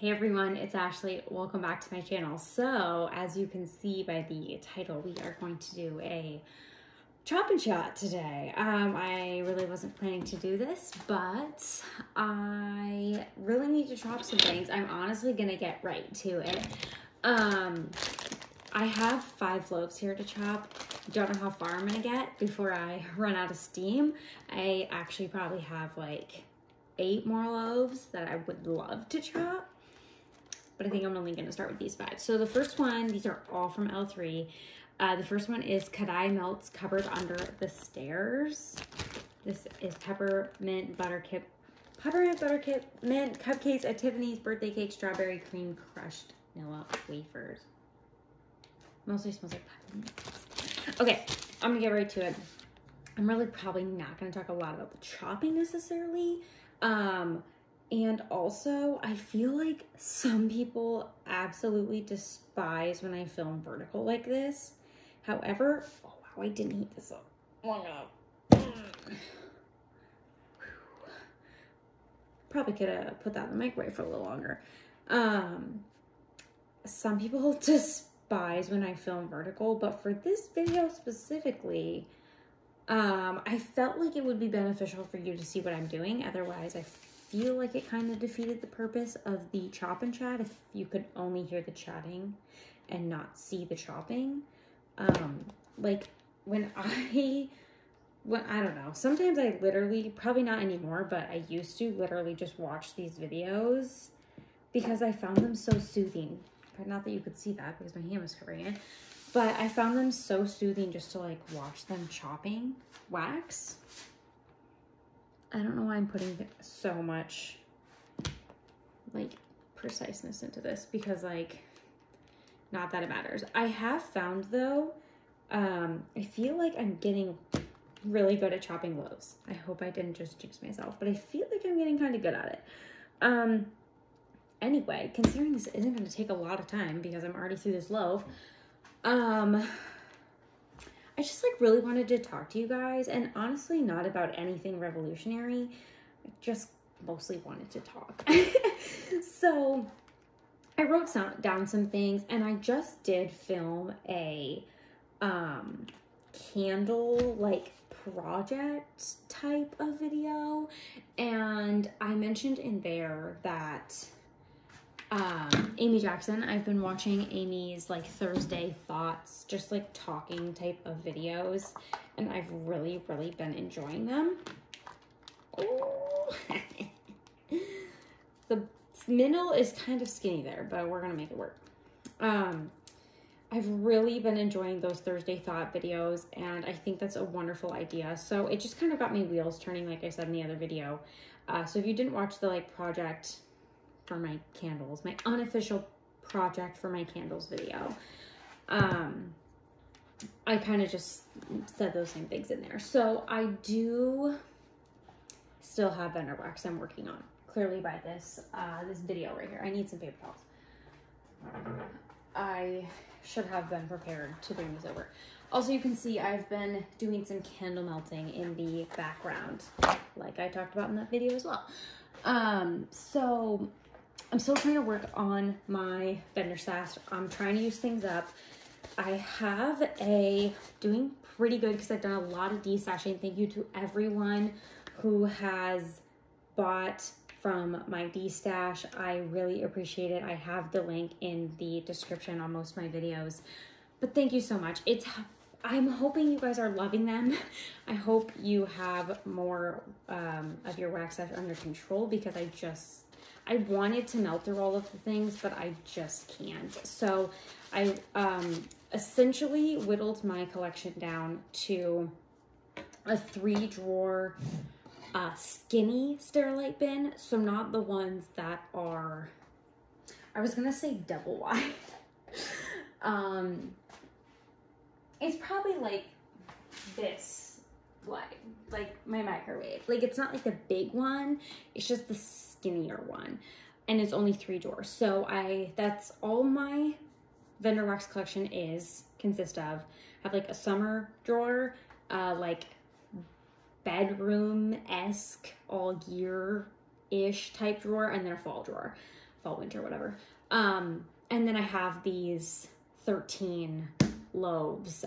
Hey everyone, it's Ashley. Welcome back to my channel. So, as you can see by the title, we are going to do a chop and shot today. I really wasn't planning to do this, but I really need to chop some things. I'm honestly gonna get right to it. I have 5 loaves here to chop. Don't know how far I'm gonna get before I run out of steam. I actually probably have like 8 more loaves that I would love to chop, but I think I'm only gonna start with these 5. So the first one, these are all from L3. The first one is Kadai Melts Cupboard Under the Stairs. This is peppermint buttermint mint cupcakes at Tiffany's, birthday cake, strawberry cream crushed vanilla wafers. Mostly smells like peppermint. Okay, I'm gonna get right to it. I'm really probably not gonna talk a lot about the chopping necessarily. And also, I feel like some people absolutely despise when I film vertical like this. However, oh wow, I didn't heat this up long enough. Probably could have put that in the microwave for a little longer. Some people despise when I film vertical, but for this video specifically, I felt like it would be beneficial for you to see what I'm doing. Otherwise, I feel like it kind of defeated the purpose of the chop and chat if you could only hear the chatting and not see the chopping. Like when I don't know, sometimes I literally, probably not anymore, but I used to literally just watch these videos because I found them so soothing. But not that you could see that because my hand was covering it. But I found them so soothing just to like watch them chopping wax. I don't know why I'm putting so much like preciseness into this because like, not that it matters. I have found though, I feel like I'm getting really good at chopping loaves. I hope I didn't just jinx myself, but I feel like I'm getting kind of good at it. Anyway, considering this isn't going to take a lot of time because I'm already through this loaf, I just like really wanted to talk to you guys, and honestly not about anything revolutionary. I just mostly wanted to talk. So I wrote down some things, and I just did film a candle like project type of video, and I mentioned in there that Amy Jackson, I've been watching Amy's like Thursday thoughts, just like talking type of videos, and I've really been enjoying them. Oh. The middle is kind of skinny there, but we're gonna make it work. I've really been enjoying those Thursday thought videos, and I think that's a wonderful idea. So it just kind of got my wheels turning, like I said in the other video. So if you didn't watch the like project for my candles, my unofficial project for my candles video, I kind of just said those same things in there. So I do still have vendor wax I'm working on, clearly by this this video right here. I need some paper towels. I should have been prepared to bring this over. Also, you can see I've been doing some candle melting in the background, like I talked about in that video as well. So I'm still trying to work on my vendor stash. I'm trying to use things up. I have doing pretty good because I've done a lot of destashing. Thank you to everyone who has bought from my destash. I really appreciate it. I have the link in the description on most of my videos, but thank you so much. I'm hoping you guys are loving them. I hope you have more of your wax stash under control because I wanted to melt through all of the things, but I just can't. So I essentially whittled my collection down to a 3-drawer skinny Sterilite bin. So not the ones that are, I was gonna say double wide. It's probably like this wide, like my microwave. Like it's not like the big one, it's just the skinnier one, and it's only 3 drawers. So that's all my vendor wax collection consists of. I have like a summer drawer, like bedroom-esque all year-ish type drawer, and then a fall drawer. fall, winter, whatever. And then I have these 13 loaves.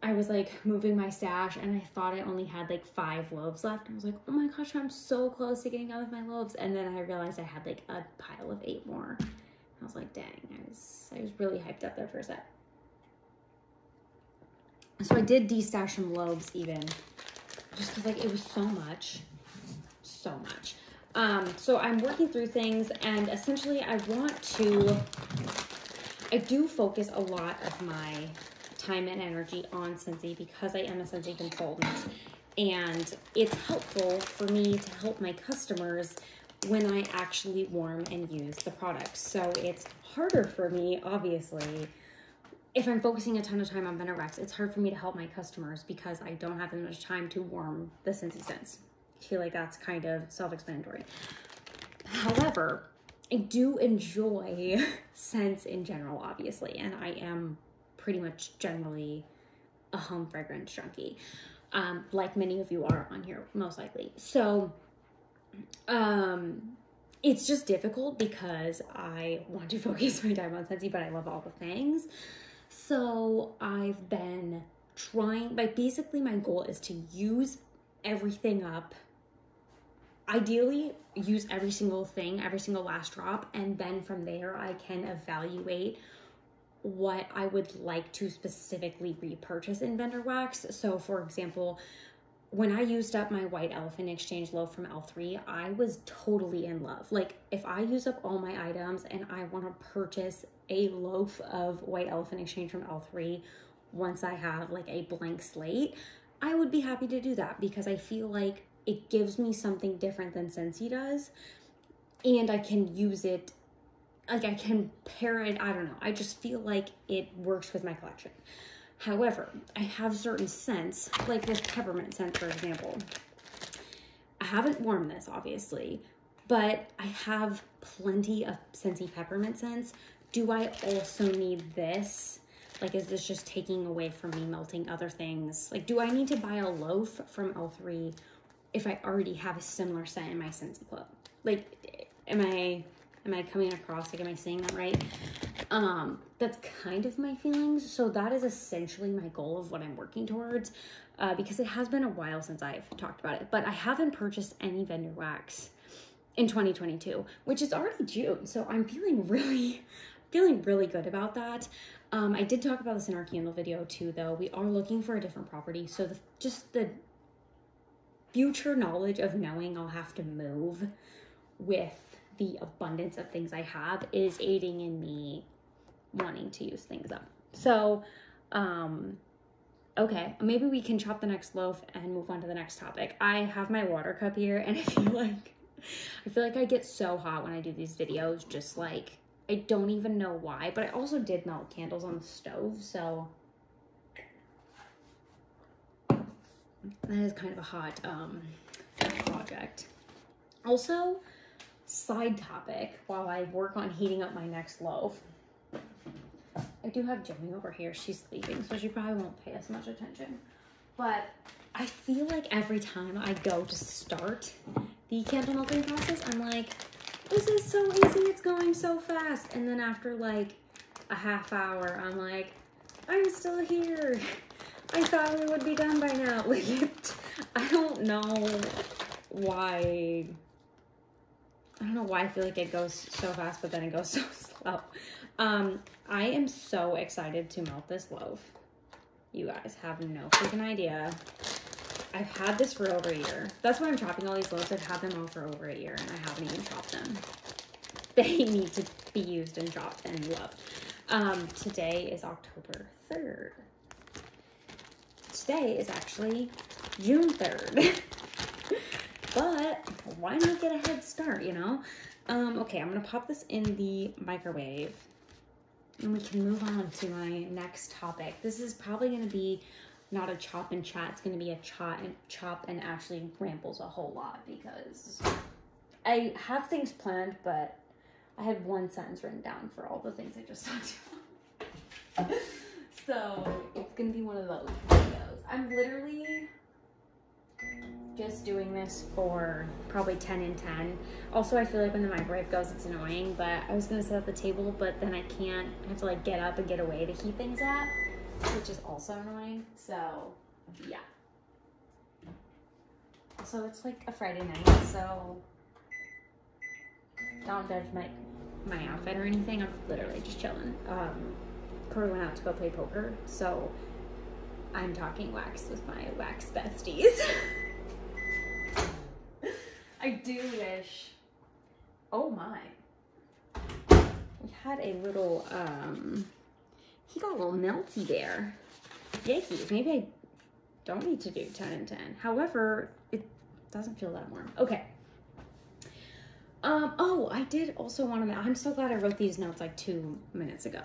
I was like moving my stash and I thought I only had like 5 loaves left. I was like, oh my gosh, I'm so close to getting out of my loaves. And then I realized I had like a pile of 8 more. I was like, dang, I was really hyped up there for a sec. So I did destash some loaves even, just because like it was so much. So I'm working through things, and essentially I do focus a lot of my time and energy on Scentsy because I am a Scentsy consultant, and it's helpful for me to help my customers when I actually warm and use the products. So it's harder for me, obviously, if I'm focusing a ton of time on Vendor it's hard for me to help my customers because I don't have as much time to warm the Scentsy scents. I feel like that's kind of self-explanatory. However, I do enjoy scents in general, obviously, and I am pretty much generally a home fragrance junkie, like many of you are on here, most likely. So, it's just difficult because I want to focus my time on Scentsy, but I love all the things. So I've been trying, basically my goal is to use everything up. Ideally, use every single thing, every single last drop, and then from there I can evaluate what I would like to specifically repurchase in vendor wax. So for example, when I used up my White Elephant Exchange loaf from L3, I was totally in love. Like, if I use up all my items and I want to purchase a loaf of White Elephant Exchange from L3 once I have like a blank slate, I would be happy to do that because I feel like it gives me something different than Scentsy does, and I can use it, like I can pair it, I don't know. I just feel like it works with my collection. However, I have certain scents, like this peppermint scent, for example. I haven't warmed this, obviously, but I have plenty of Scentsy peppermint scents. Do I also need this? Like, is this just taking away from me melting other things? Like, do I need to buy a loaf from L3 if I already have a similar scent in my Scentsy club? Like, am I coming across, like, am I saying that right? That's kind of my feelings. So that is essentially my goal of what I'm working towards, because it has been a while since I've talked about it, but I haven't purchased any vendor wax in 2022, which is already June. So I'm feeling really good about that. I did talk about this in our candle video too, though. We are looking for a different property. So just the future knowledge of knowing I'll have to move with the abundance of things I have is aiding in me wanting to use things up. So, okay, maybe we can chop the next loaf and move on to the next topic. I have my water cup here, and I feel like I get so hot when I do these videos, just like, I don't even know why, but I also did melt candles on the stove, so that is kind of a hot project. Also, side topic, while I work on heating up my next loaf, I do have Jimmy over here. She's sleeping, so she probably won't pay us much attention. But I feel like every time I go to start the candle melting process, I'm like, this is so easy, it's going so fast. And then after like a half hour, I'm like, I'm still here. I thought we would be done by now. Like, I don't know why. I don't know why I feel like it goes so fast, but then it goes so slow. I am so excited to melt this loaf. You guys have no freaking idea. I've had this for over a year. That's why I'm chopping all these loaves. I've had them all for over a year, and I haven't even chopped them. They need to be used and chopped and loved. Today is October 3rd. Today is actually June 3rd. But why not get a head start, you know? Okay, I'm gonna pop this in the microwave and we can move on to my next topic. This is probably gonna be not a chop and chat. It's gonna be a chop and Ashley rambles a whole lot because I have things planned, but I had one sentence written down for all the things I just talked about. So it's gonna be one of those videos. I'm literally just doing this for probably 10 and 10. Also, I feel like when the microwave goes, it's annoying, but I was gonna set up the table, but then I can't. I have to like get up and get away to heat things up, which is also annoying. So, yeah. So it's like a Friday night, so don't judge my outfit or anything. I'm literally just chilling. Corey went out to go play poker, so I'm talking wax with my wax besties. I do wish. Oh my. We had a little, he got a little melty there. Yikes. Maybe I don't need to do 10 and 10. However, it doesn't feel that warm. Okay. Oh, I did also want to, I'm so glad I wrote these notes like 2 minutes ago.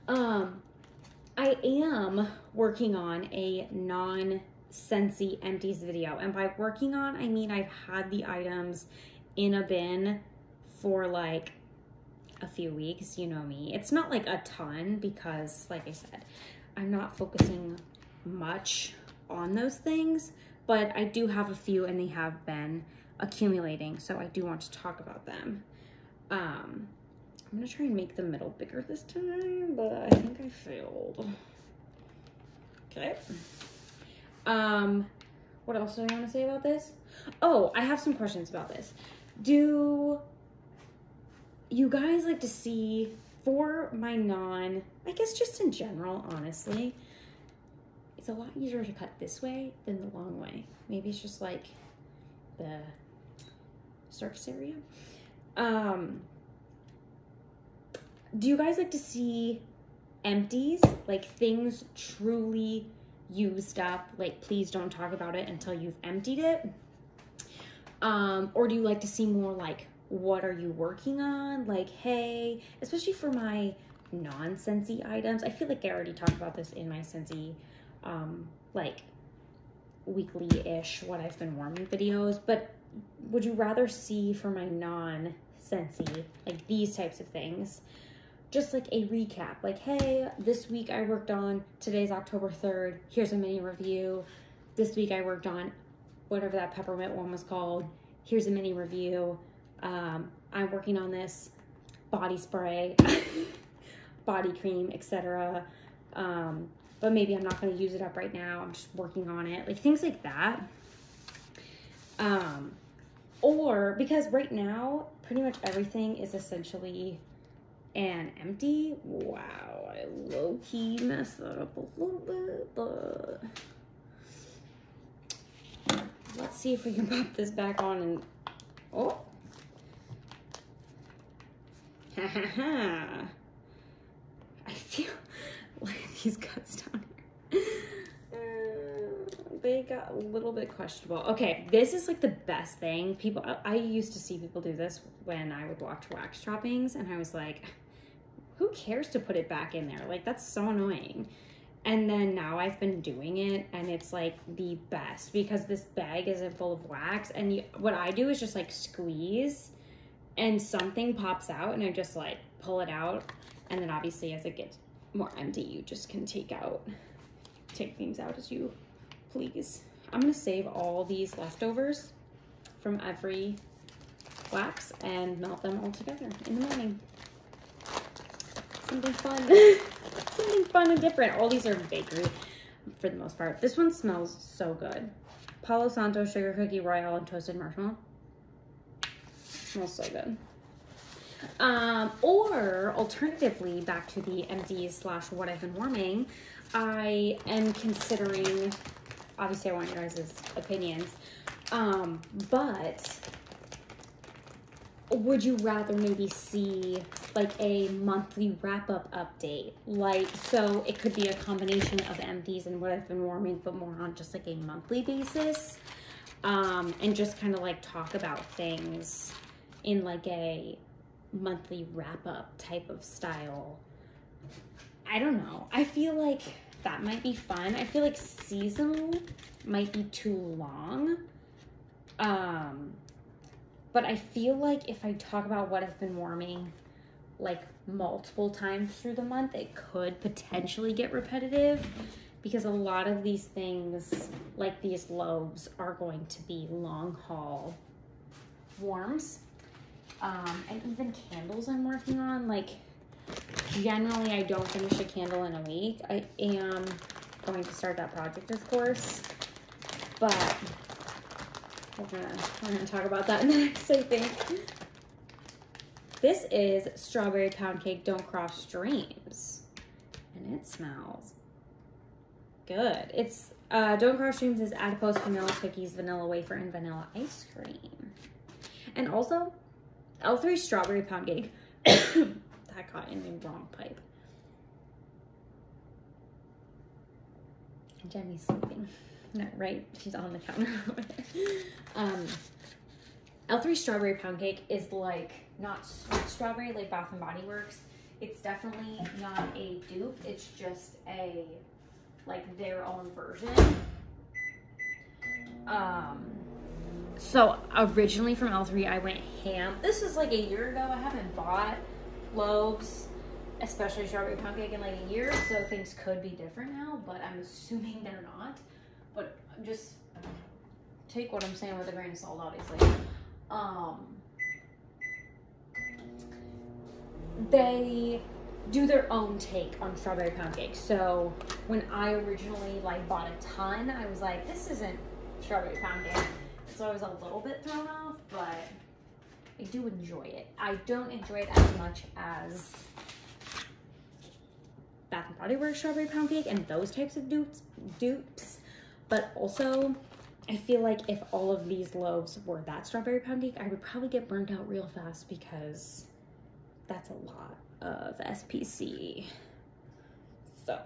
I am working on a non-Scentsy empties video. And by working on, I mean I've had the items in a bin for like a few weeks, you know me. It's not like a ton because, like I said, I'm not focusing much on those things, but I do have a few and they have been accumulating, so I do want to talk about them. I'm gonna try and make the middle bigger this time, but I think I failed. Okay. What else do I want to say about this? Oh, I have some questions about this. Do you guys like to see, for my I guess just in general, honestly, it's a lot easier to cut this way than the long way. Maybe it's just like the surface area. Do you guys like to see empties, like things truly used up, like please don't talk about it until you've emptied it? Or do you like to see more like, what are you working on? Like, hey, especially for my non-Scentsy items. I feel like I already talked about this in my Scentsy, like weekly-ish what I've been warming videos, but would you rather see for my non-Scentsy, like these types of things, just like a recap, like, hey, this week I worked on, today's October 3rd, here's a mini review. This week I worked on whatever that peppermint one was called, here's a mini review. I'm working on this body spray, body cream, etc. But maybe I'm not going to use it up right now, I'm just working on it, like things like that. Or because right now pretty much everything is essentially an empty. Wow, I low-key messed that up a little bit, but let's see if we can pop this back on and, oh. I feel like these cuts down here, they got a little bit questionable. Okay, this is like the best thing. I used to see people do this when I would watch wax droppings, and I was like, who cares to put it back in there? Like, that's so annoying. And then now I've been doing it, and it's like the best because this bag isn't full of wax, and what I do is just like squeeze and something pops out and I just like pull it out, and then obviously as it gets more empty you just can take things out as you please. I'm gonna save all these leftovers from every wax and melt them all together in the morning. Something fun. Something fun and different. All these are bakery for the most part. This one smells so good. Palo Santo sugar cookie royale and toasted marshmallow. Smells so good. Or alternatively, back to the empties / what I've been warming, I am considering, obviously I want your guys' opinions, but would you rather maybe see like a monthly wrap-up update? Like, so it could be a combination of empties and what I've been warming, but more on just like a monthly basis, and just kind of like talk about things in like a monthly wrap-up type of style. I don't know. I feel like that might be fun. I feel like seasonal might be too long. But I feel like if I talk about what I've been warming like multiple times through the month, it could potentially get repetitive because a lot of these things, like these loaves, are going to be long haul warms. And even candles I'm working on, like generally I don't finish a candle in a week. I am going to start that project, of course, but we're gonna talk about that next, I think. This is Strawberry Pound Cake Don't Cross Streams, and it smells good. It's Don't Cross Streams is adipose vanilla cookies, vanilla wafer, and vanilla ice cream. And also L3 Strawberry Pound Cake. That got in the wrong pipe. Jenny's sleeping. No, right? She's on the counter. L3 Strawberry Pound Cake is like not sweet strawberry like Bath and Body Works. It's definitely not a dupe. It's just a like their own version. So originally from L3 I went ham. This is like a year ago. I haven't bought loaves, especially strawberry pound cake, in like a year, so things could be different now, but I'm assuming they're not. But just take what I'm saying with a grain of salt, obviously. They do their own take on strawberry pound cake. So when I originally like bought a ton, I was like, this isn't strawberry pound cake. So I was a little bit thrown off, but I do enjoy it. I don't enjoy it as much as Bath and Body Works strawberry pound cake and those types of dupes. But also, I feel like if all of these loaves were that strawberry pound cake, I would probably get burnt out real fast because that's a lot of SPC. So,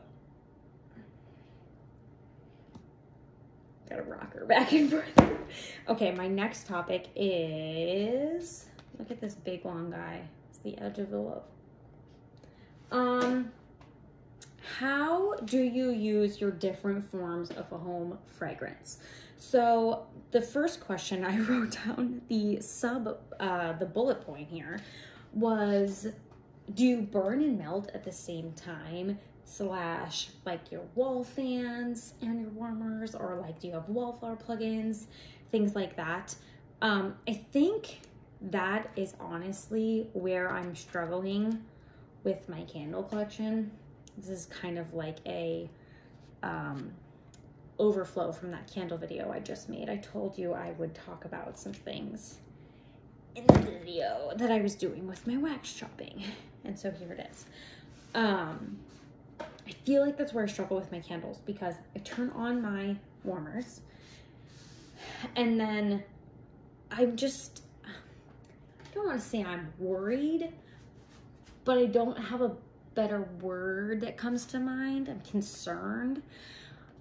gotta rock her back and forth. Okay, my next topic is, look at this big long guy. It's the edge of the loaf. How do you use your different forms of a home fragrance? So the first question I wrote down, the bullet point here, was, do you burn and melt at the same time? Slash like your wall fans and your warmers, or like do you have wallflower plugins, things like that. I think that is honestly where I'm struggling with my candle collection. This is kind of like a overflow from that candle video I just made. I told you I would talk about some things in the video that I was doing with my wax shopping, and so here it is. I feel like that's where I struggle with my candles, because I turn on my warmers and then I don't want to say I'm worried, but I don't have a better word that comes to mind. I'm concerned.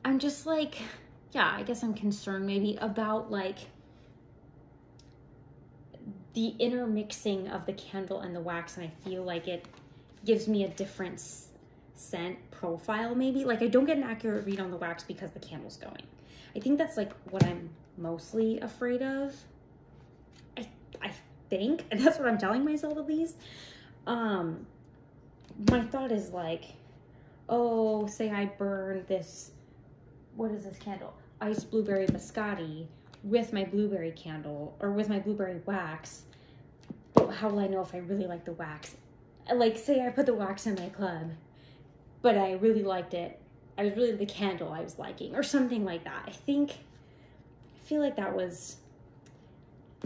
I'm just like, yeah, I guess I'm concerned maybe about like the intermixing of the candle and the wax, and I feel like it gives me a different scent profile maybe. Like I don't get an accurate read on the wax because the candle's going. I think that's like what I'm mostly afraid of. I think, and that's what I'm telling myself at least. My thought is like, oh, say I burn this, what is this candle? Iced blueberry biscotti with my blueberry candle, or with my blueberry wax. But how will I know if I really like the wax? Like say I put the wax in my club, but I really liked it. I was really the candle I was liking, or something like that. I feel like that was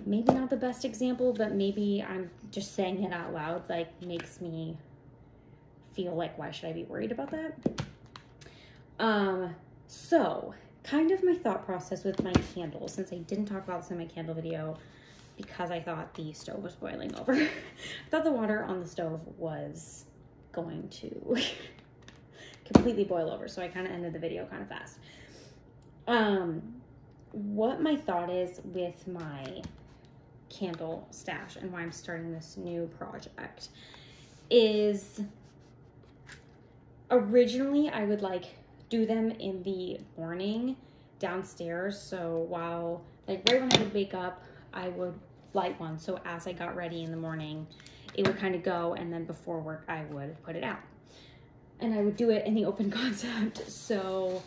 maybe not the best example, but maybe I'm just saying it out loud, like makes me feel like, why should I be worried about that? So kind of my thought process with my candles, since I didn't talk about this in my candle video because I thought the stove was boiling over. I thought the water on the stove was going to completely boil over, so I kind of ended the video kind of fast. What my thought is with my candle stash and why I'm starting this new project is, originally I would like do them in the morning downstairs, so while like right when I would wake up I would light one, so as I got ready in the morning it would kind of go, and then before work I would put it out. and I would do it in the open concept. So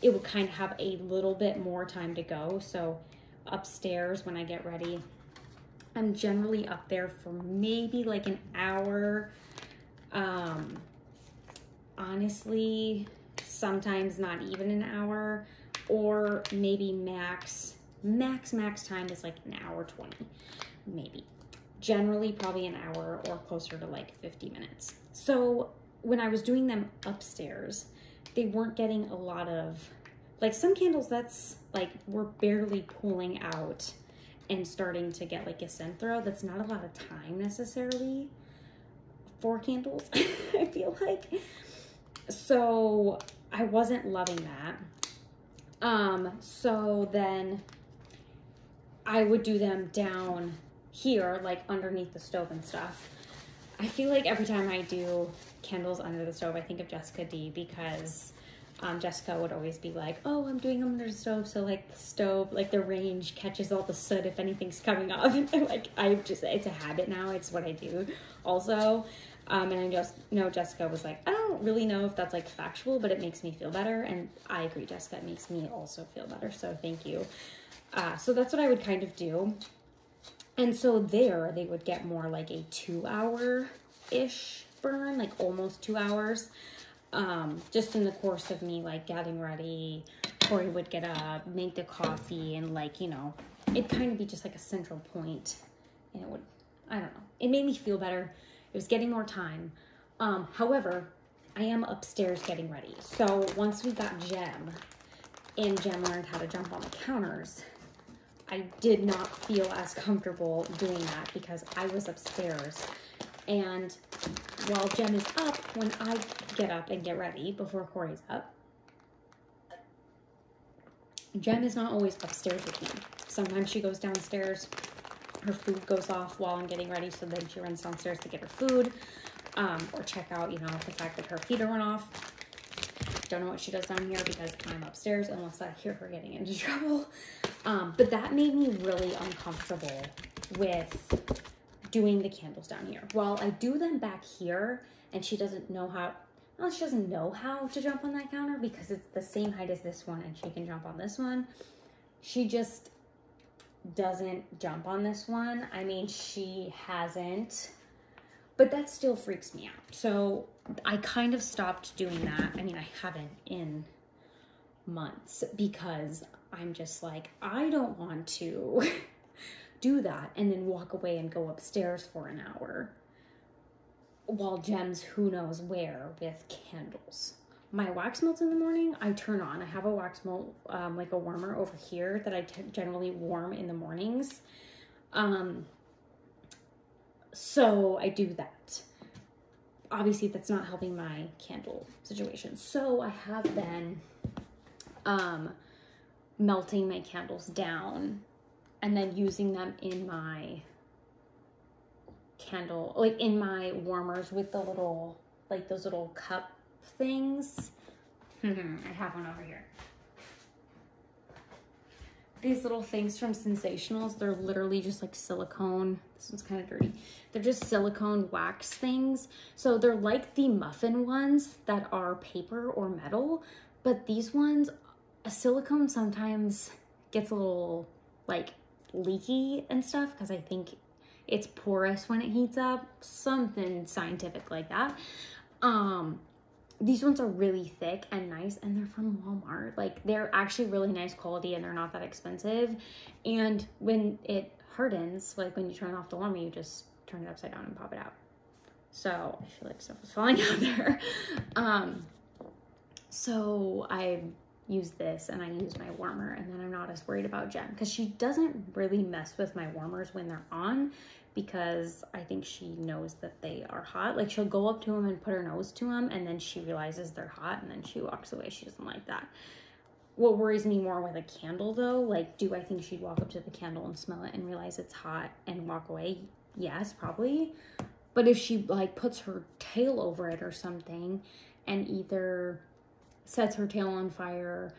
it would kind of have a little bit more time to go. So upstairs when I get ready, I'm generally up there for maybe like an hour. Honestly, sometimes not even an hour, or maybe max time is like an hour 20, maybe. Generally probably an hour or closer to like 50 minutes. So when I was doing them upstairs, they weren't getting a lot of, like some candles that's like, we're barely pulling out and starting to get like a scent throw. That's not a lot of time necessarily for candles, I feel like. So I wasn't loving that. So then I would do them down here, like underneath the stove and stuff. I feel like every time I do candles under the stove, I think of Jessica D, because Jessica would always be like, oh, I'm doing them under the stove, so like the stove, like the range catches all the soot if anything's coming up. Like it's a habit now, it's what I do also. And I just know Jessica was like, I don't really know if that's like factual, but it makes me feel better. And I agree, Jessica, it makes me also feel better. So thank you. So that's what I would kind of do. And so there they would get more like a 2-hour-ish burn, like almost 2 hours. Just in the course of me like getting ready, Corey would get up, make the coffee, and like, you know, it'd kind of be just like a central point. And it would, I don't know, it made me feel better. It was getting more time. However, I am upstairs getting ready. So once we got Jem, and Jem learned how to jump on the counters, I did not feel as comfortable doing that because I was upstairs. And while Jem is up, when I get up and get ready before Corey's up, Jem is not always upstairs with me. Sometimes she goes downstairs, her food goes off while I'm getting ready, so then she runs downstairs to get her food, or check out, you know, the fact that her feeder went off. Don't know what she does down here because I'm upstairs unless I hear her getting into trouble. But that made me really uncomfortable with doing the candles down here. While I do them back here, and she doesn't know how, well, she doesn't know how to jump on that counter because it's the same height as this one and she can jump on this one. She just doesn't jump on this one. I mean, she hasn't, but that still freaks me out. So I kind of stopped doing that. I mean, I haven't in months because I'm just like, I don't want to do that and then walk away and go upstairs for an hour while Jem's who knows where with candles. My wax melts in the morning, I turn on. I have a wax melt, like a warmer over here that I generally warm in the mornings. So I do that. Obviously, that's not helping my candle situation. So I have been melting my candles down and then using them in my candle, like in my warmers with the little, like those little cup things. I have one over here. These little things from Sensationals, they're literally just like silicone. This one's kind of dirty. They're just silicone wax things. So they're like the muffin ones that are paper or metal, but these ones, a silicone sometimes gets a little like leaky and stuff because I think it's porous when it heats up, something scientific like that. These ones are really thick and nice, and they're from Walmart. Like, they're actually really nice quality, and they're not that expensive. And when it hardens, like when you turn off the warmer, you just turn it upside down and pop it out. So I feel like stuff is falling out there. So I use this and I use my warmer, and then I'm not as worried about Jem because she doesn't really mess with my warmers when they're on, because I think she knows that they are hot. Like, she'll go up to them and put her nose to them, and then she realizes they're hot, and then she walks away. She doesn't like that. What worries me more with a candle, though, like, do I think she'd walk up to the candle and smell it and realize it's hot and walk away? Yes, probably. But if she, like, puts her tail over it or something and either sets her tail on fire,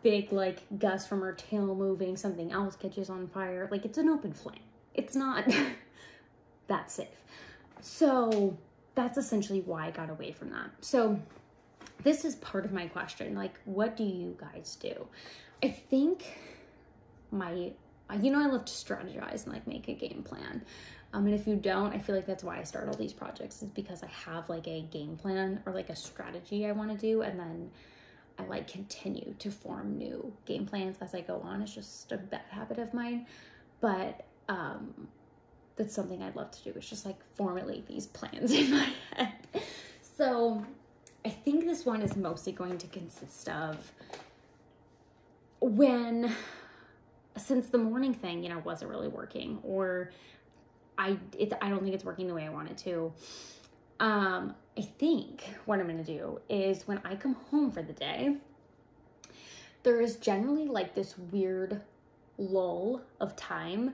big, like, gust from her tail moving, something else catches on fire, like, it's an open flame. It's not that safe. So that's essentially why I got away from that. So this is part of my question. Like, what do you guys do? I think I love to strategize and like make a game plan. And if you don't, I feel like that's why I start all these projects, is because I have like a game plan or like a strategy I want to do. And then I like continue to form new game plans as I go on. It's just a bad habit of mine. But that's something I'd love to do. It's just like formulate these plans in my head. So I think this one is mostly going to consist of since the morning thing, you know, wasn't really working, or I don't think it's working the way I want it to. I think what I'm going to do is when I come home for the day, there is generally like this weird lull of time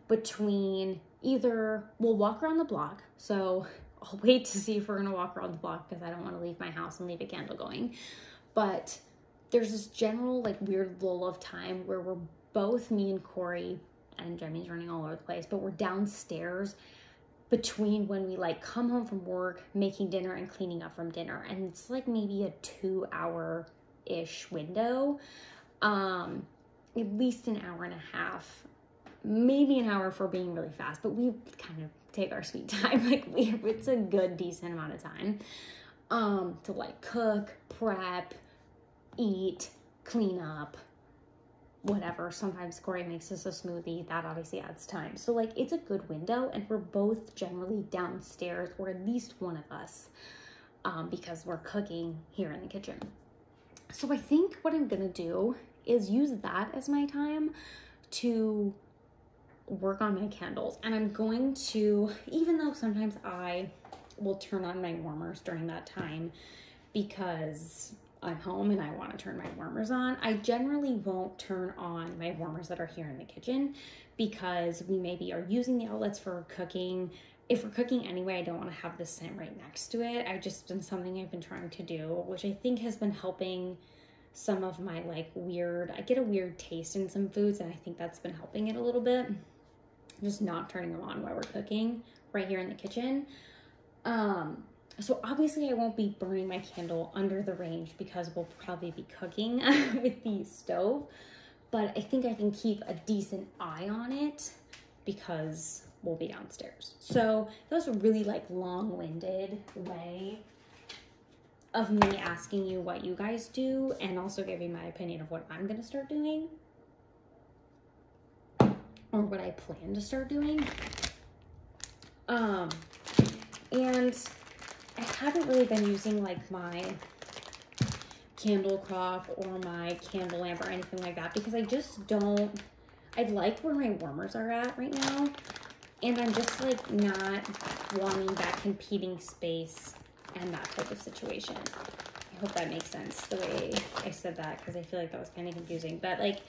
between either we'll walk around the block. So I'll wait to see if we're going to walk around the block because I don't want to leave my house and leave a candle going. But there's this general like weird lull of time where we're both, me and Corey, and Jemmy's running all over the place, but we're downstairs between when we like come home from work, making dinner and cleaning up from dinner. And it's like maybe a 2-hour-ish window, at least an hour and a half, maybe an hour if we're being really fast, but we kind of take our sweet time. Like it's a good, decent amount of time, to like cook, prep, eat, clean up, whatever. Sometimes Corey makes us a smoothie. That obviously adds time. So like it's a good window, and we're both generally downstairs, or at least one of us, because we're cooking here in the kitchen. So I think what I'm gonna do is use that as my time to work on my candles. And I'm going to, even though sometimes I will turn on my warmers during that time because I'm home and I want to turn my warmers on, I generally won't turn on my warmers that are here in the kitchen because we maybe are using the outlets for cooking. If we're cooking anyway, I don't want to have the scent right next to it. I've just been something I've been trying to do, which I think has been helping some of my like I get a weird taste in some foods, and I think that's been helping it a little bit. Just not turning them on while we're cooking right here in the kitchen. So obviously I won't be burning my candle under the range because we'll probably be cooking with the stove, but I think I can keep a decent eye on it because we'll be downstairs. So that was a really like long-winded way of me asking you what you guys do, and also giving my opinion of what I'm gonna start doing, or what I plan to start doing. And I haven't really been using like my candle crock or my candle lamp or anything like that because I just don't, I like where my warmers are at right now, and I'm just like not wanting that competing space and that type of situation. I hope that makes sense the way I said that, because I feel like that was kind of confusing, but like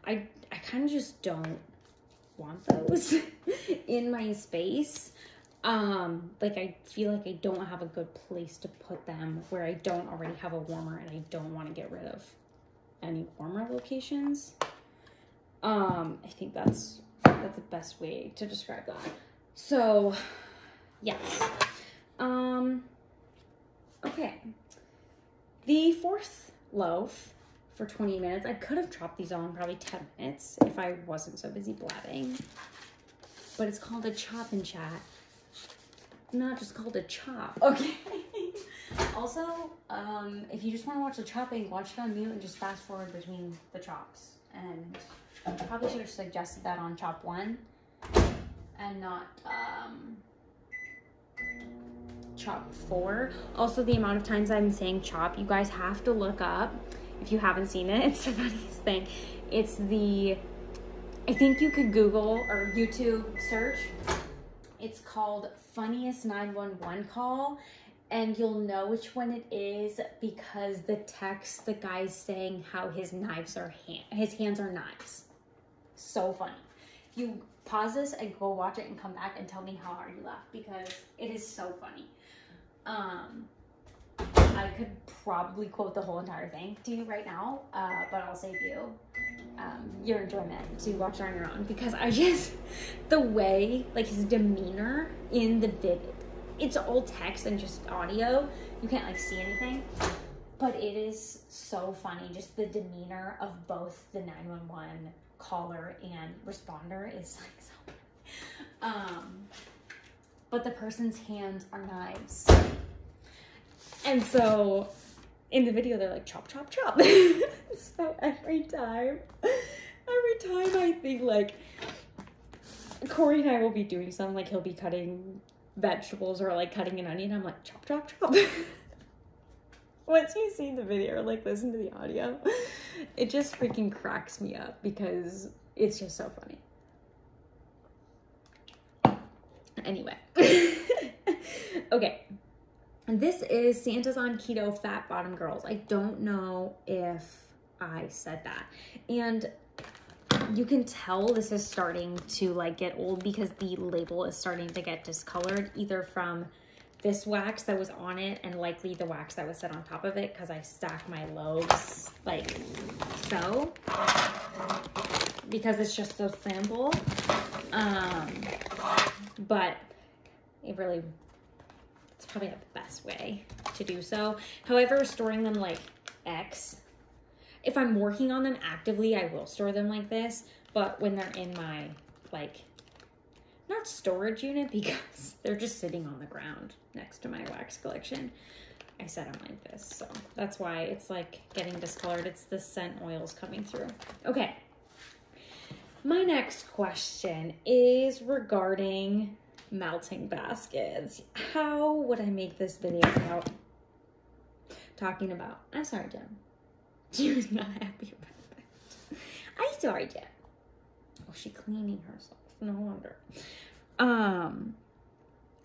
I kind of just don't want those in my space. Like I feel like I don't have a good place to put them where I don't already have a warmer, and I don't want to get rid of any warmer locations. I think that's the best way to describe that. So yes. Okay. The fourth loaf for 20 minutes. I could have chopped these all in probably 10 minutes if I wasn't so busy blabbing. But it's called a chop and chat. Not just called a chop. Okay. Also, if you just want to watch the chopping, watch it on mute and just fast forward between the chops. And I probably should have suggested that on chop 1 and not chop 4. Also, the amount of times I'm saying chop, you guys have to look up. If you haven't seen it, it's the funniest thing. It's I think you could Google or YouTube search. It's called Funniest 911 Call, and you'll know which one it is because the text, the guy's saying how his hands are knives. So funny. You pause this and go watch it and come back and tell me how hard you laughed, because it is so funny. I could probably quote the whole entire thing to you right now, but I'll save you your enjoyment to watch it on your own, because I just, the way, like his demeanor in the it's all text and just audio. You can't like see anything, but it is so funny. Just the demeanor of both the 911 caller and responder is like so funny. But the person's hands are knives. And so in the video, they're like, chop, chop, chop. So every time I think like, Corey and I will be doing something, like he'll be cutting vegetables or like cutting an onion. I'm like, chop, chop, chop. Once you see the video or like listen to the audio, it just freaking cracks me up because it's just so funny. Anyway. Okay. This is Santa's on Keto Fat Bottom Girls. I don't know if I said that. And you can tell this is starting to like get old because the label is starting to get discolored, either from this wax that was on it and likely the wax that was set on top of it because I stacked my loaves like so, because it's just so simple. But it really, it's probably not the best way to do so. However, storing them like X, if I'm working on them actively, I will store them like this. But when they're in my, like, not storage unit, because they're just sitting on the ground next to my wax collection, I set them like this. So that's why it's like getting discolored. It's the scent oils coming through. Okay. My next question is regarding melting baskets. How would I make this video about talking about, I'm sorry, Jen. She was not happy about that. I'm sorry, Jen. Oh, she's cleaning herself. No wonder.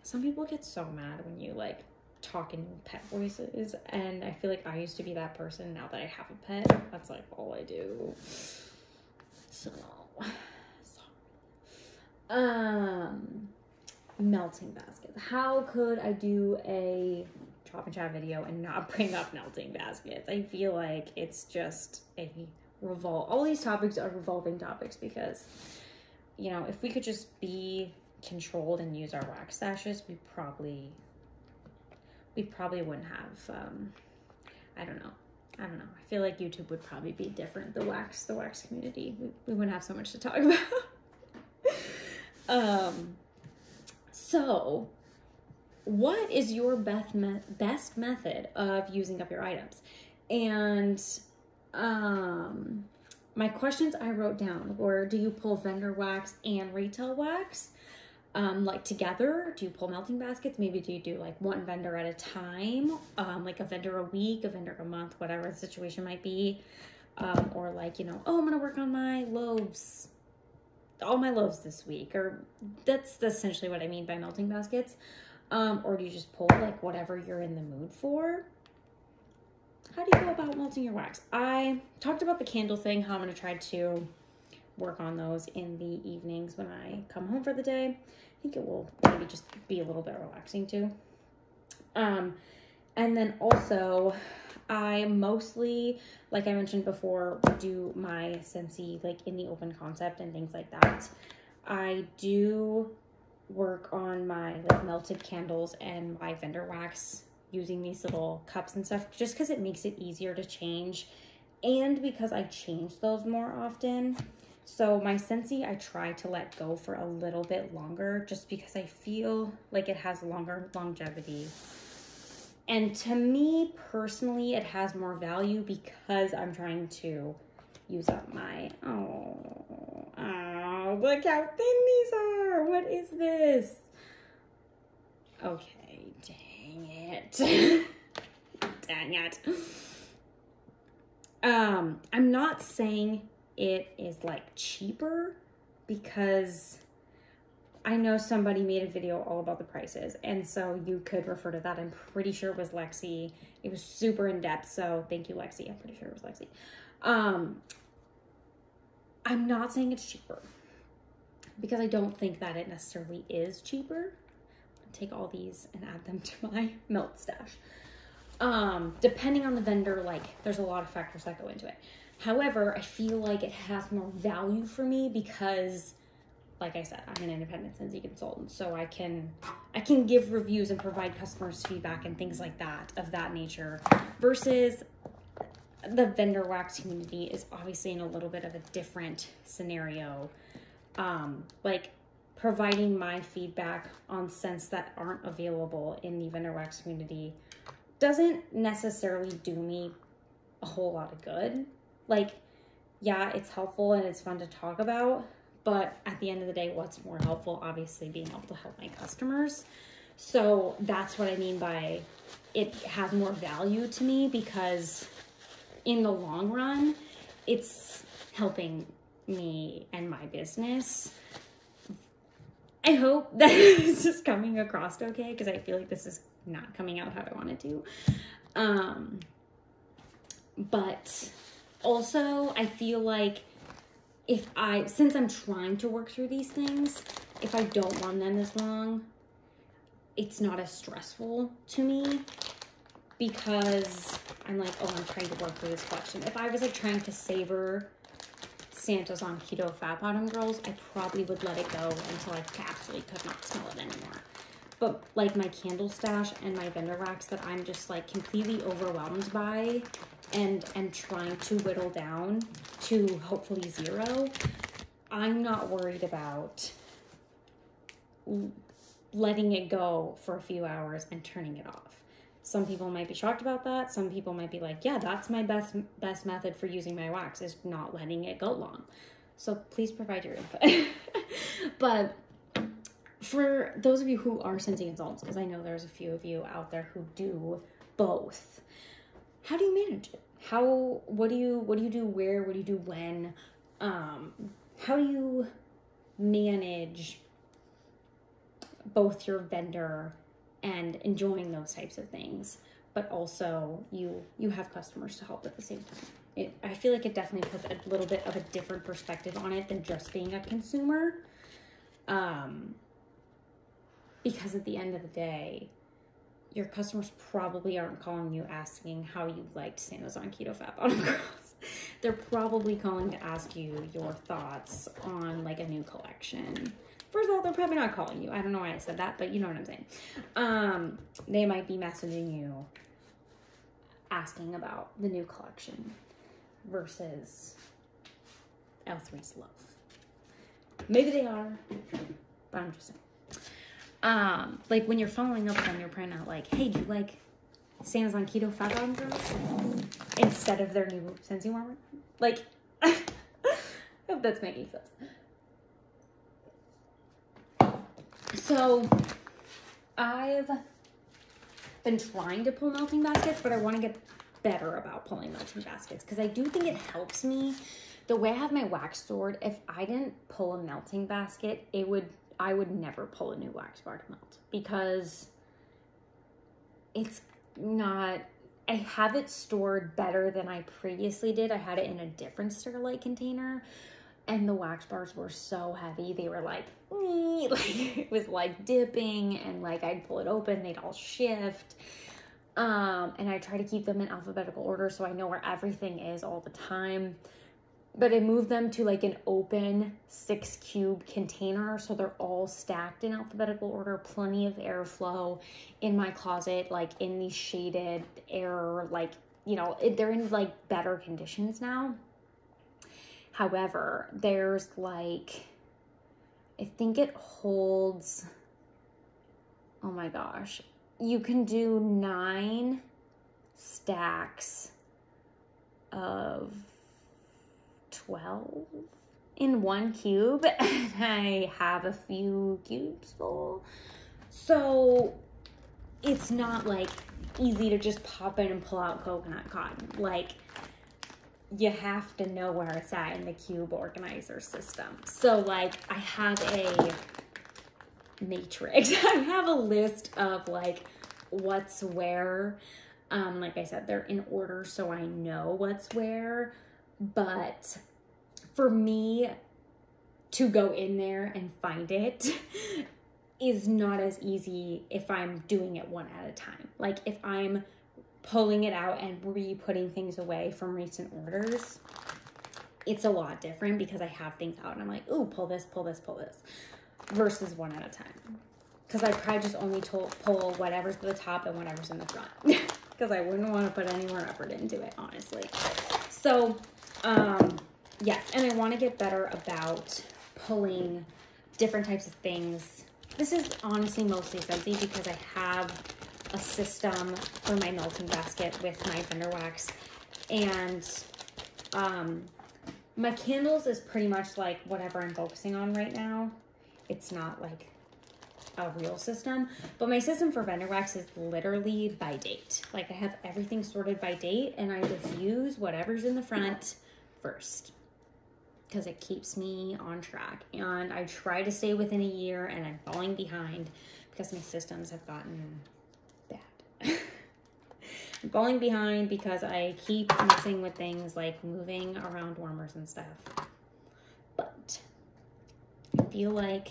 Some people get so mad when you like talk in pet voices, and I feel like I used to be that person. Now that I have a pet, that's like all I do. So, melting baskets. How could I do a chop and chat video and not bring up melting baskets? I feel like it's just a all these topics are revolving topics because, you know, if we could just be controlled and use our wax stashes, we probably wouldn't have, I don't know. I feel like YouTube would probably be different. The wax community, we wouldn't have so much to talk about. So what is your best method of using up your items? And my questions I wrote down were, do you pull vendor wax and retail wax like together? Do you pull melting baskets? Maybe do you do like one vendor at a time, like a vendor a week, a vendor a month, whatever the situation might be, or like, you know, oh, I'm gonna work on my loaves, all my loaves this week, or that's essentially what I mean by melting baskets. Or do you just pull like whatever you're in the mood for? How do you go about melting your wax? I talked about the candle thing, how I'm going to try to work on those in the evenings when I come home for the day. I think it will maybe just be a little bit relaxing too. And then also, I mostly, like I mentioned before, do my Scentsy like in the open concept and things like that. I do work on my like melted candles and my vendor wax using these little cups and stuff, just because it makes it easier to change and because I change those more often. So my Scentsy I try to let go for a little bit longer just because I feel like it has longer longevity. And to me personally, it has more value because I'm trying to use up my, oh, look how thin these are. What is this? Okay, dang it. Dang it. I'm not saying it is like cheaper because I know somebody made a video all about the prices, and so you could refer to that. I'm pretty sure it was Lexi. It was super in depth, so thank you, Lexi. I'm pretty sure it was Lexi. I'm not saying it's cheaper because I don't think that it necessarily is cheaper. Take all these and add them to my melt stash. Depending on the vendor, like there's a lot of factors that go into it. However, I feel like it has more value for me because like I said, I'm an independent Scentsy consultant, so I can give reviews and provide customers feedback and things like that, of that nature, versus the vendor wax community is obviously in a little bit of a different scenario. Like providing my feedback on scents that aren't available in the vendor wax community doesn't necessarily do me a whole lot of good. Like, yeah, it's helpful and it's fun to talk about, but at the end of the day, what's more helpful? Obviously being able to help my customers. So that's what I mean by it has more value to me, because in the long run, it's helping me and my business. I hope that this is coming across okay, because I feel like this is not coming out how I want it to. But also I feel like since I'm trying to work through these things, if I don't run them this long, it's not as stressful to me, because I'm like, oh, I'm trying to work through this collection. If I was like trying to savor Santa's on Keto Fat Bottom Girls, I probably would let it go until I absolutely could not smell it anymore. But like my candle stash and my vendor wax that I'm just like completely overwhelmed by and trying to whittle down to hopefully 0, I'm not worried about letting it go for a few hours and turning it off. Some people might be shocked about that. Some people might be like, yeah, that's my best method for using my wax, is not letting it go long. So please provide your input. But for those of you who are Scentsy consultants, because I know there's a few of you out there who do both, how do you manage it? What do you do where? What do you do when? How do you manage both your vendor and enjoying those types of things, but also you have customers to help at the same time? I feel like it definitely puts a little bit of a different perspective on it than just being a consumer. Because at the end of the day, your customers probably aren't calling you asking how you liked Santa's on Keto Fat Bottom Girls. They're probably calling to ask you your thoughts on like a new collection. First of all, they're probably not calling you. I don't know why I said that, but you know what I'm saying. They might be messaging you asking about the new collection versus L3's love. Maybe they are, but I'm just saying. Like when you're following up with them, you're praying out like, hey, do you like Santa's on Keto Fat Bottom Girls instead of their new Scentsy warmer? Like, I hope that's making sense. So I've been trying to pull melting baskets, but I want to get better about pulling melting baskets, because I do think it helps me. The way I have my wax stored, if I didn't pull a melting basket, I would never pull a new wax bar to melt, because it's not, I have it stored better than I previously did. I had it in a different Sterilite container, and the wax bars were so heavy. They were like it was like dipping, and like I'd pull it open, they'd all shift. And I try to keep them in alphabetical order so I know where everything is all the time. But I moved them to like an open 6-cube container, so they're all stacked in alphabetical order, plenty of airflow in my closet, like in these shaded air, like, you know, they're in like better conditions now. However, there's like, I think it holds, oh my gosh, you can do 9 stacks of 12 in 1 cube, and I have a few cubes full. So it's not like easy to just pop in and pull out coconut cotton. Like, you have to know where it's at in the cube organizer system. So like I have a matrix. I have a list of like what's where. Like I said, they're in order so I know what's where. But for me to go in there and find it is not as easy if I'm doing it one at a time. Like if I'm pulling it out and re-putting things away from recent orders, it's a lot different because I have things out and I'm like, ooh, pull this, pull this, pull this, versus one at a time. Because I probably just only pull whatever's to the top and whatever's in the front. Because I wouldn't want to put any more effort into it, honestly. So, yes, and I want to get better about pulling different types of things. This is honestly mostly Scentsy because I have a system for my melting basket with my Fender wax. And my candles is pretty much like whatever I'm focusing on right now. It's not like a real system, but my system for Fender wax is literally by date. Like I have everything sorted by date and I just use whatever's in the front first because it keeps me on track. And I try to stay within a year and I'm falling behind because my systems have gotten bad. I'm falling behind because I keep messing with things like moving around warmers and stuff. But I feel like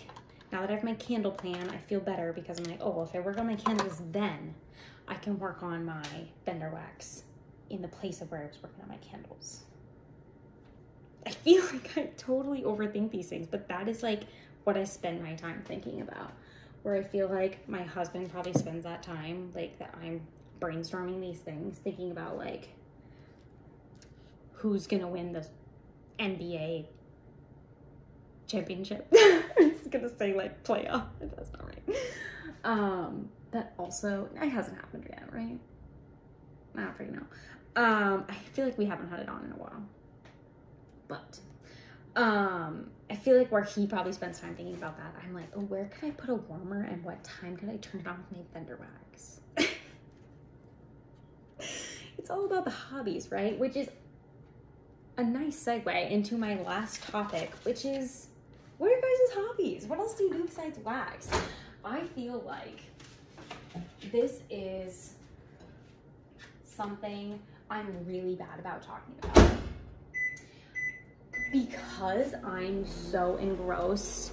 now that I have my candle plan, I feel better because I'm like, oh, well, if I work on my candles, then I can work on my Fender wax in the place of where I was working on my candles. I feel like I totally overthink these things, but that is like what I spend my time thinking about. Where I feel like my husband probably spends that time, like that I'm brainstorming these things, thinking about like who's gonna win the NBA championship. I'm just gonna say like playoff, if that's not right. That also, it hasn't happened yet, right? I don't freaking know. I feel like we haven't had it on in a while. But I feel like where he probably spends time thinking about that, I'm like, oh, where could I put a warmer and what time could I turn it on with my Fender wax? It's all about the hobbies, right? Which is a nice segue into my last topic, which is, what are your guys' hobbies? What else do you do besides wax? I feel like this is something I'm really bad about talking about. Because I'm so engrossed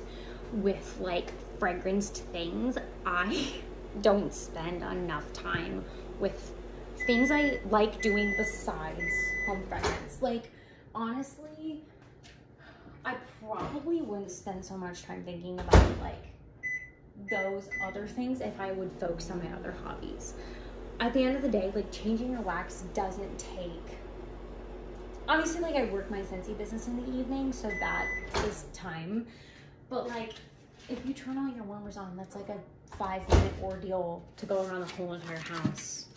with like fragranced things, I don't spend enough time with things I like doing besides home fragrance. Like, honestly, I probably wouldn't spend so much time thinking about like those other things if I would focus on my other hobbies. At the end of the day, like changing your wax doesn't take, obviously like I work my Scentsy business in the evening, so that is time. But like if you turn all your warmers on, that's like a 5-minute ordeal to go around the whole entire house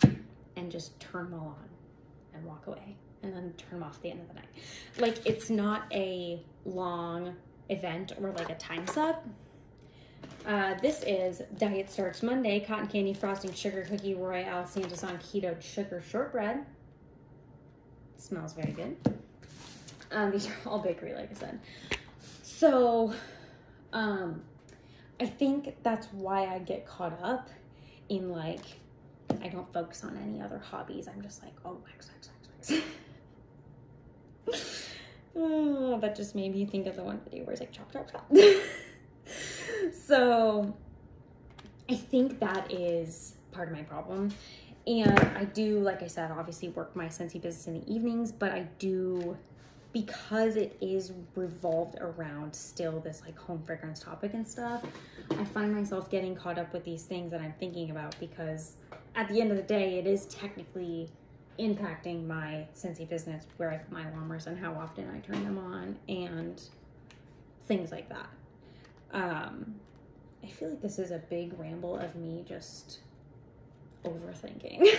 and just turn them all on and walk away and then turn them off at the end of the night. Like it's not a long event or like a time suck. This is Diet Starts Monday, Cotton Candy Frosting Sugar Cookie Royale Santason Keto Sugar Shortbread. Smells very good. These are all bakery, like I said. So, I think that's why I get caught up in like, I don't focus on any other hobbies. I'm just like, oh, wax. Oh, that just made me think of the one video where it's like chop. So I think that is part of my problem. And I do, like I said, obviously work my Scentsy business in the evenings, but I do, because it is revolved around still this like home fragrance topic and stuff, I find myself getting caught up with these things that I'm thinking about because at the end of the day, it is technically impacting my Scentsy business, where I put my warmers and how often I turn them on and things like that. I feel like this is a big ramble of me just overthinking.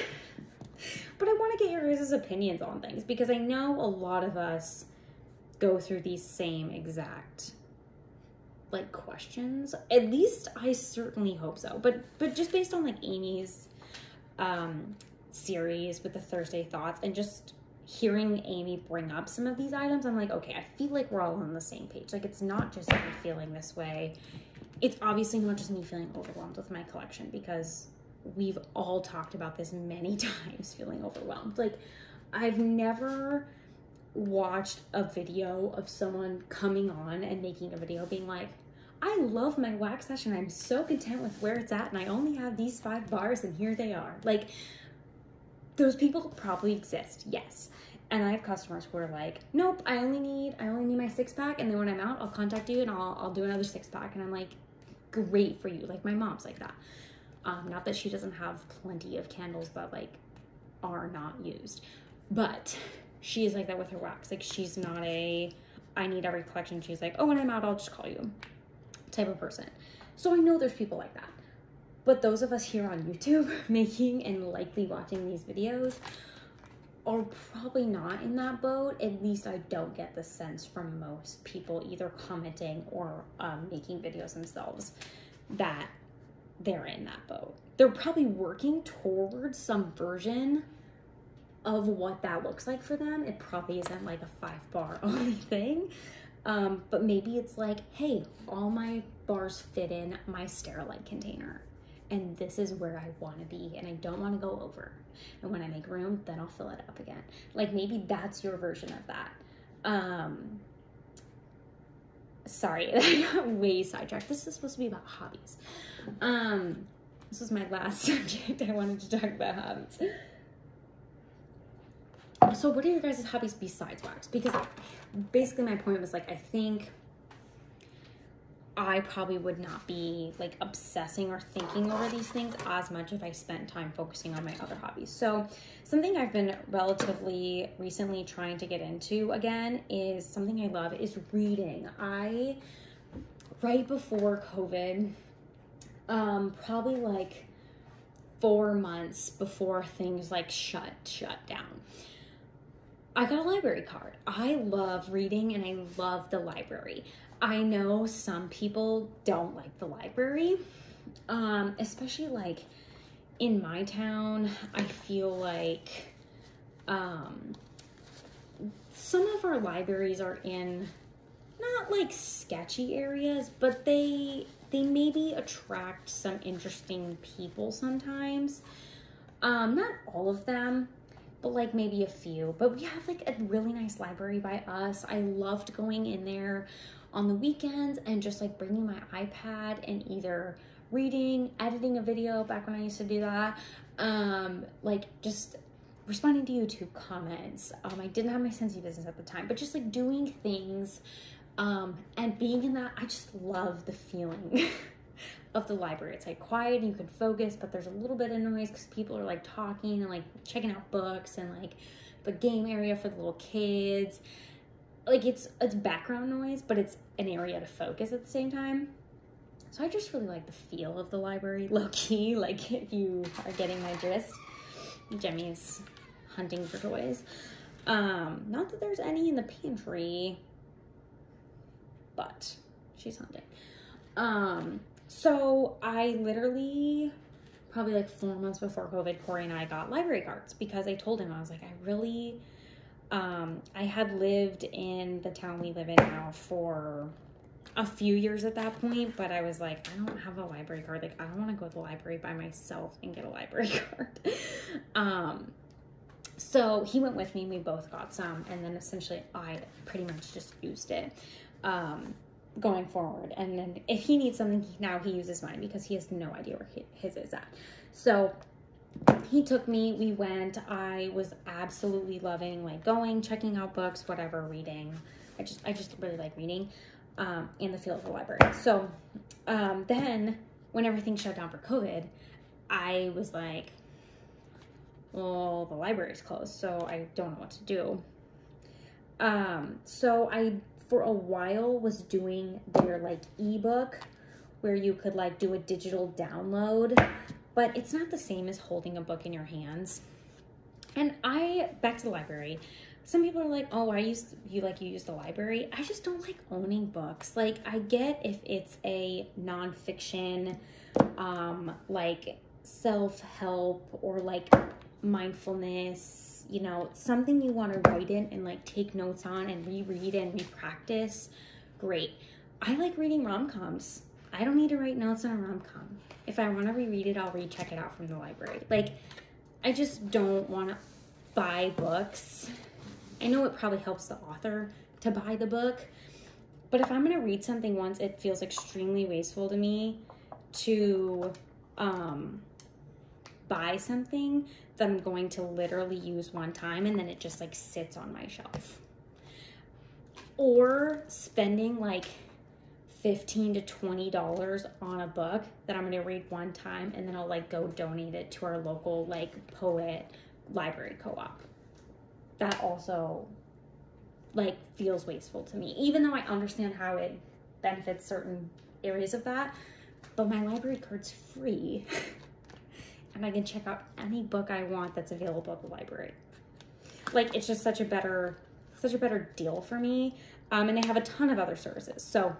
But I want to get your guys' opinions on things because I know a lot of us go through these same exact like questions. At least I certainly hope so. But just based on like Amy's series with the Thursday Thoughts and just hearing Amy bring up some of these items, I'm like, okay, I feel like we're all on the same page. Like it's not just me feeling this way. It's obviously not just me feeling overwhelmed with my collection because we've all talked about this many times, feeling overwhelmed. Like I've never watched a video of someone coming on and making a video being like, I love my wax session. I'm so content with where it's at and I only have these 5 bars and here they are. Like those people probably exist, yes. And I have customers who are like, nope, I only need my 6-pack, and then when I'm out, I'll contact you and I'll do another 6-pack. And I'm like, great for you. Like, my mom's like that. Not that she doesn't have plenty of candles that like are not used, but she is like that with her wax. Like, she's not a, I need every collection. She's like, oh, when I'm out, I'll just call you type of person. So I know there's people like that. But those of us here on YouTube making and likely watching these videos are probably not in that boat. At least I don't get the sense from most people either commenting or making videos themselves that they're in that boat. They're probably working towards some version of what that looks like for them. It probably isn't like a 5-bar only thing. But maybe it's like, hey, all my bars fit in my Sterilite container. And this is where I want to be, and I don't want to go over. And when I make room, then I'll fill it up again. Like, maybe that's your version of that. Sorry, I got way sidetracked. This is supposed to be about hobbies. This was my last subject. I wanted to talk about hobbies. So what are your guys' hobbies besides wax? Because basically my point was like, I think I probably would not be like obsessing or thinking over these things as much if I spent time focusing on my other hobbies. So something I've been relatively recently trying to get into again is something I love is reading. Right before COVID, probably like 4 months before things like shut down, I got a library card. I love reading and I love the library. I know some people don't like the library, especially like in my town. I feel like some of our libraries are in not like sketchy areas, but they maybe attract some interesting people sometimes. Not all of them, but like maybe a few. But we have like a really nice library by us. I loved going in there on the weekends and just like bringing my iPad and either reading, editing a video back when I used to do that, like just responding to YouTube comments. I didn't have my Scentsy business at the time, but just like doing things and being in that. I just love the feeling of the library. It's like quiet and you can focus, but there's a little bit of noise because people are like talking and like checking out books, and like the game area for the little kids. Like it's background noise, but it's an area to focus at the same time. So I just really like the feel of the library, low key, like if you are getting my gist. Jemmy's hunting for toys. Not that there's any in the pantry, but she's hunting. So I literally, probably like 4 months before COVID, Corey and I got library cards because I told him, I was like, I had lived in the town we live in now for a few years at that point, but I was like, I don't have a library card. Like, I don't want to go to the library by myself and get a library card. So he went with me, we both got some, and then essentially I pretty much just used it, going forward. And then if he needs something, now he uses mine because he has no idea where his is at. So he took me, we went, I was absolutely loving like going, checking out books, whatever, reading. I just really like reading, and the feel of the library. So, then when everything shut down for COVID, I was like, well, the library's closed, so I don't know what to do. So I, for a while, was doing their like ebook where you could like do a digital download, but it's not the same as holding a book in your hands. And back to the library. Some people are like, oh, you use the library. I just don't like owning books. Like, I get if it's a nonfiction, like self-help or like mindfulness, you know, something you want to write in and like take notes on and reread and repractice. Great. I like reading rom-coms. I don't need to write notes on a rom-com. If I want to reread it, I'll recheck it out from the library. Like, I just don't want to buy books. I know it probably helps the author to buy the book, but if I'm going to read something once, it feels extremely wasteful to me to buy something that I'm going to literally use one time and then it just like sits on my shelf. Or spending like $15 to $20 on a book that I'm going to read one time and then I'll like go donate it to our local like poet library co-op. That also like feels wasteful to me, even though I understand how it benefits certain areas of that. But my library card's free and I can check out any book I want that's available at the library. Like, it's just such a better deal for me. And they have a ton of other services. So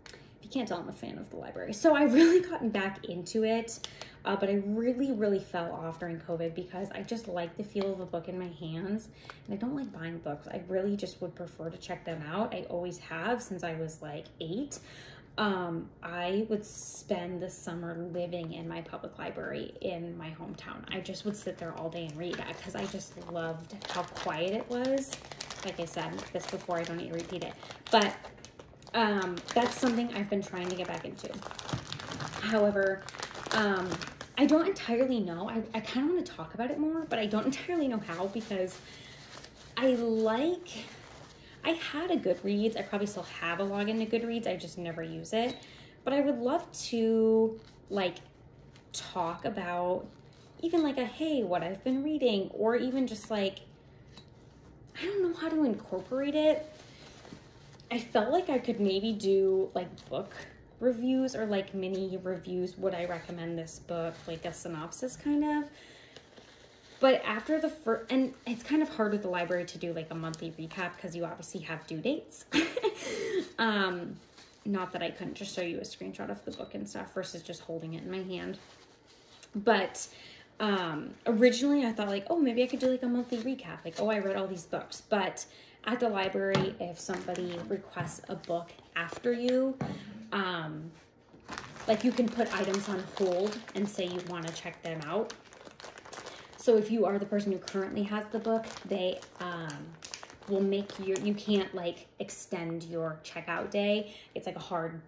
if you can't tell, I'm a fan of the library. So I've really gotten back into it, but I really fell off during COVID because I just like the feel of a book in my hands and I don't like buying books. I really just would prefer to check them out. I always have since I was like 8. I would spend the summer living in my public library in my hometown. I just would sit there all day and read because I just loved how quiet it was. Like I said this before, I don't need to repeat it, but that's something I've been trying to get back into. However, I don't entirely know. I kind of want to talk about it more, but I don't entirely know how because I had a Goodreads. I probably still have a login to Goodreads. I just never use it. But I would love to like talk about even like a, hey, what I've been reading, or even just like, I don't know how to incorporate it. I felt like I could maybe do like book reviews or like mini reviews. Would I recommend this book? Like a synopsis kind of. But after the first, and it's kind of hard with the library to do like a monthly recap because you obviously have due dates. Not that I couldn't just show you a screenshot of the book and stuff versus just holding it in my hand. But originally I thought like, oh, maybe I could do like a monthly recap. Like, oh, I read all these books. But at the library, if somebody requests a book after you, like you can put items on hold and say you want to check them out. So if you are the person who currently has the book, they will make you can't like extend your checkout day. It's like a hard,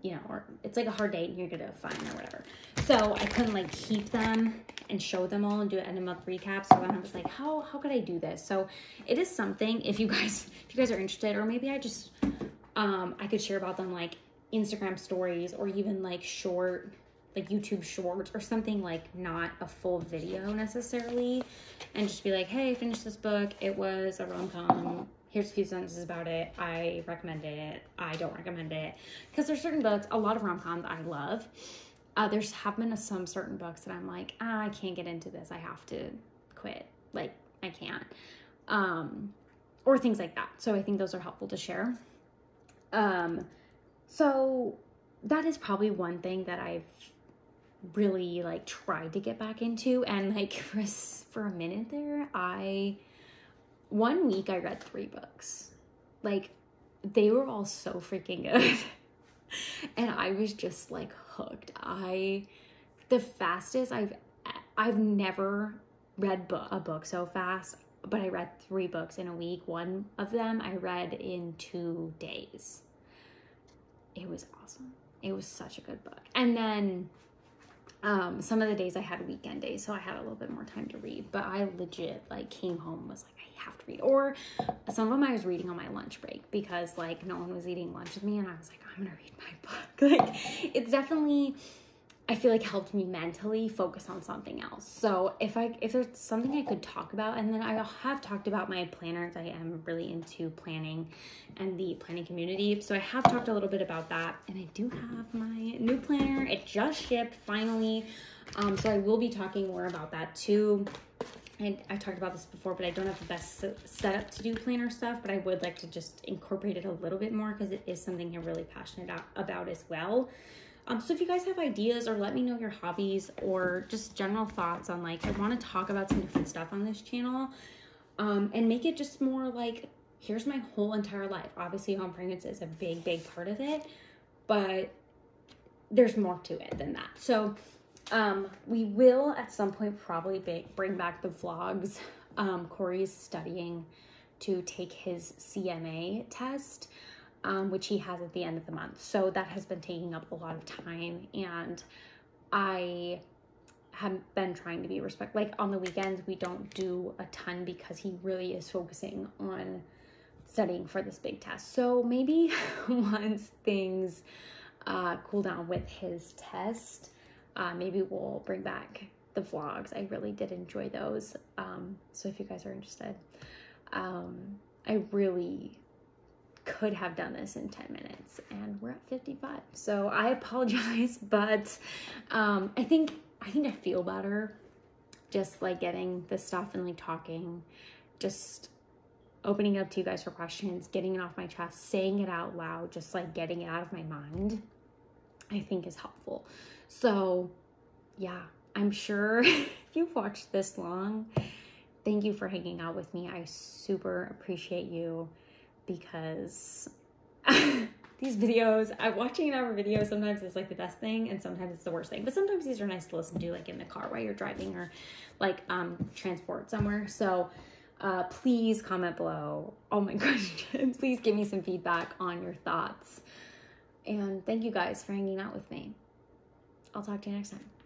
you know, or it's like a hard date and you're gonna fine or whatever. So I couldn't like keep them and show them all and do an end of month recap. So then I was like, how could I do this? So it is something, if you guys are interested, or maybe I just, I could share about them like Instagram stories or even like short, like YouTube shorts or something, like not a full video necessarily, and just be like, hey, I finished this book. It was a rom-com. Here's a few sentences about it. I recommend it. I don't recommend it. Because there's certain books, a lot of rom-coms I love. There's have been some certain books that I'm like, I can't get into this. I have to quit. Like, I can't. Or things like that. So I think those are helpful to share. So that is probably one thing that I've really like tried to get back into. And like for a minute there, one week I read 3 books. Like, they were all so freaking good. And I was just like hooked. The fastest I've never read a book so fast, but I read 3 books in a week. One of them I read in 2 days. It was awesome. It was such a good book. And then some of the days I had weekend days, so I had a little bit more time to read, but I legit like came home and was like, I have to read. Or some of them I was reading on my lunch break because like no one was eating lunch with me, and I was like, I'm gonna read my book. Like, it's definitely, I feel like, helped me mentally focus on something else. So if there's something I could talk about, and then I have talked about my planners. I am really into planning and the planning community. So I have talked a little bit about that, and I do have my new planner. It just shipped finally. So I will be talking more about that too. And I've talked about this before, but I don't have the best setup to do planner stuff, but I would like to just incorporate it a little bit more because it is something I'm really passionate about as well. So if you guys have ideas, or let me know your hobbies or just general thoughts on like, I want to talk about some different stuff on this channel, and make it just more like, here's my whole entire life. Obviously home fragrance is a big part of it, but there's more to it than that. So we will at some point probably bring back the vlogs. Corey's studying to take his CMA test, which he has at the end of the month. So that has been taking up a lot of time, and I have been trying to be respectful. Like on the weekends, we don't do a ton because he really is focusing on studying for this big test. So maybe once things cool down with his test, maybe we'll bring back the vlogs. I really did enjoy those. So if you guys are interested, I really could have done this in 10 minutes and we're at 55. So I apologize, but I think I feel better just like getting this stuff and like talking, just opening up to you guys for questions, getting it off my chest, saying it out loud, just like getting it out of my mind, I think is helpful. So yeah, I'm sure if you've watched this long, thank you for hanging out with me. I super appreciate you because these videos, watching our videos sometimes is like the best thing and sometimes it's the worst thing. But sometimes these are nice to listen to like in the car while you're driving or like transport somewhere. So please comment below all my questions. Please give me some feedback on your thoughts. And thank you guys for hanging out with me. I'll talk to you next time.